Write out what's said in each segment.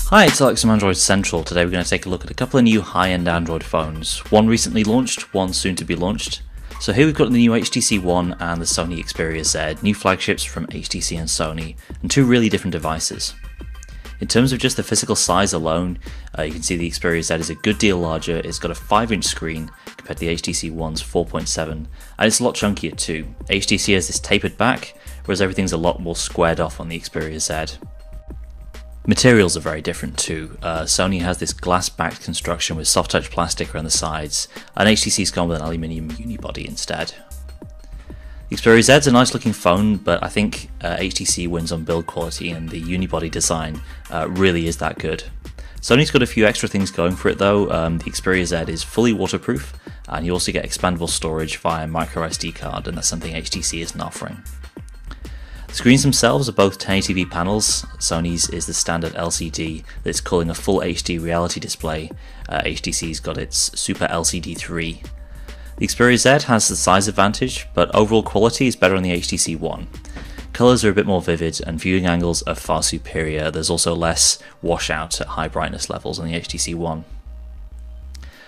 Hi, it's Alex from Android Central. Today we're going to take a look at a couple of new high-end Android phones. One recently launched, one soon to be launched. So here we've got the new HTC One and the Sony Xperia Z, new flagships from HTC and Sony, and two really different devices. In terms of just the physical size alone, you can see the Xperia Z is a good deal larger. It's got a 5-inch screen compared to the HTC One's 4.7, and it's a lot chunkier too. HTC has this tapered back, whereas everything's a lot more squared off on the Xperia Z. Materials are very different too. Sony has this glass-backed construction with soft touch plastic around the sides, and HTC's gone with an aluminium unibody instead. The Xperia Z is a nice looking phone, but I think HTC wins on build quality, and the unibody design really is that good. Sony's got a few extra things going for it though. The Xperia Z is fully waterproof, and you also get expandable storage via microSD card, and that's something HTC isn't offering. The screens themselves are both 1080p panels. Sony's is the standard LCD that's calling a full HD reality display. HTC's got its Super LCD 3. The Xperia Z has the size advantage, but overall quality is better on the HTC One. Colours are a bit more vivid and viewing angles are far superior. There's also less washout at high brightness levels on the HTC One.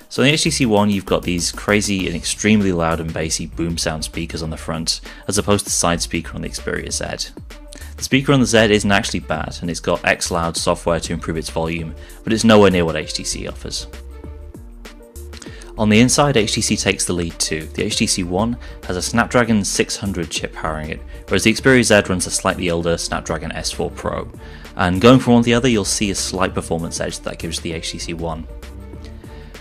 So on the HTC One you've got these crazy and extremely loud and bassy boom sound speakers on the front, as opposed to the side speaker on the Xperia Z. The speaker on the Z isn't actually bad, and it's got xLoud software to improve its volume, but it's nowhere near what HTC offers. On the inside, HTC takes the lead too. The HTC One has a Snapdragon 600 chip powering it, whereas the Xperia Z runs a slightly older Snapdragon S4 Pro. And going from one to the other, you'll see a slight performance edge that gives the HTC One.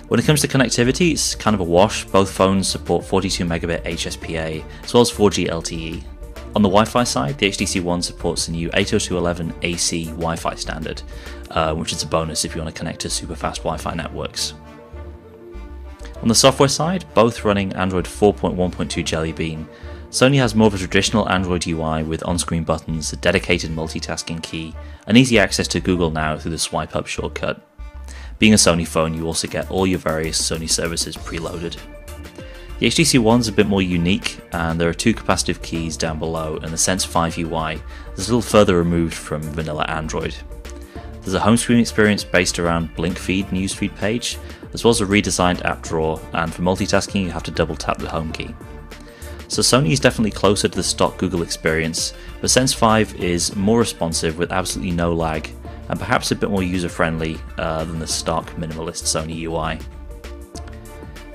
When it comes to connectivity, it's kind of a wash. Both phones support 42 megabit HSPA as well as 4G LTE. On the Wi-Fi side, the HTC One supports the new 802.11ac Wi-Fi standard, which is a bonus if you want to connect to super fast Wi-Fi networks. On the software side, both running Android 4.1.2 Jelly Bean. Sony has more of a traditional Android UI with on-screen buttons, a dedicated multitasking key, and easy access to Google Now through the swipe up shortcut. Being a Sony phone, you also get all your various Sony services preloaded. The HTC One's a bit more unique, and there are two capacitive keys down below, and the Sense 5 UI is a little further removed from vanilla Android. There's a home screen experience based around Blink Feed newsfeed page, as well as a redesigned app drawer, and for multitasking you have to double tap the home key. So Sony is definitely closer to the stock Google experience, but Sense 5 is more responsive with absolutely no lag, and perhaps a bit more user-friendly than the stock minimalist Sony UI.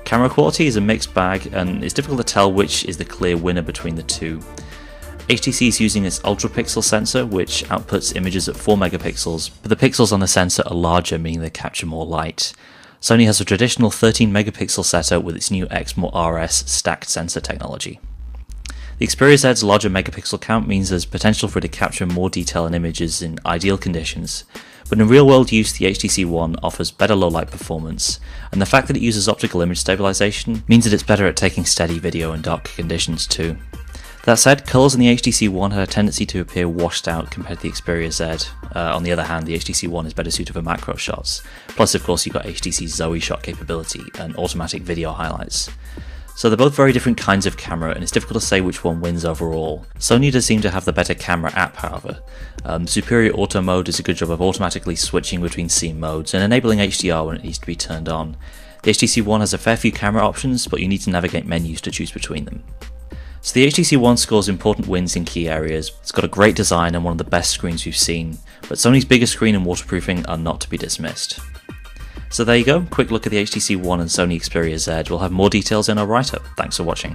Camera quality is a mixed bag, and it's difficult to tell which is the clear winner between the two. HTC is using its ultra-pixel sensor, which outputs images at 4 megapixels, but the pixels on the sensor are larger, meaning they capture more light. Sony has a traditional 13 megapixel setup with its new Exmor RS stacked sensor technology. The Xperia Z's larger megapixel count means there's potential for it to capture more detail in images in ideal conditions, but in real-world use the HTC One offers better low-light performance, and the fact that it uses optical image stabilization means that it's better at taking steady video in dark conditions too. That said, colours in the HTC One had a tendency to appear washed out compared to the Xperia Z. On the other hand, the HTC One is better suited for macro shots, plus of course you've got HTC's Zoe shot capability and automatic video highlights. So they're both very different kinds of camera, and it's difficult to say which one wins overall. Sony does seem to have the better camera app, however. Superior Auto Mode does a good job of automatically switching between scene modes and enabling HDR when it needs to be turned on. The HTC One has a fair few camera options, but you need to navigate menus to choose between them. So the HTC One scores important wins in key areas. It's got a great design and one of the best screens we've seen, but Sony's bigger screen and waterproofing are not to be dismissed. So there you go, quick look at the HTC One and Sony Xperia Z. We'll have more details in our write-up. Thanks for watching.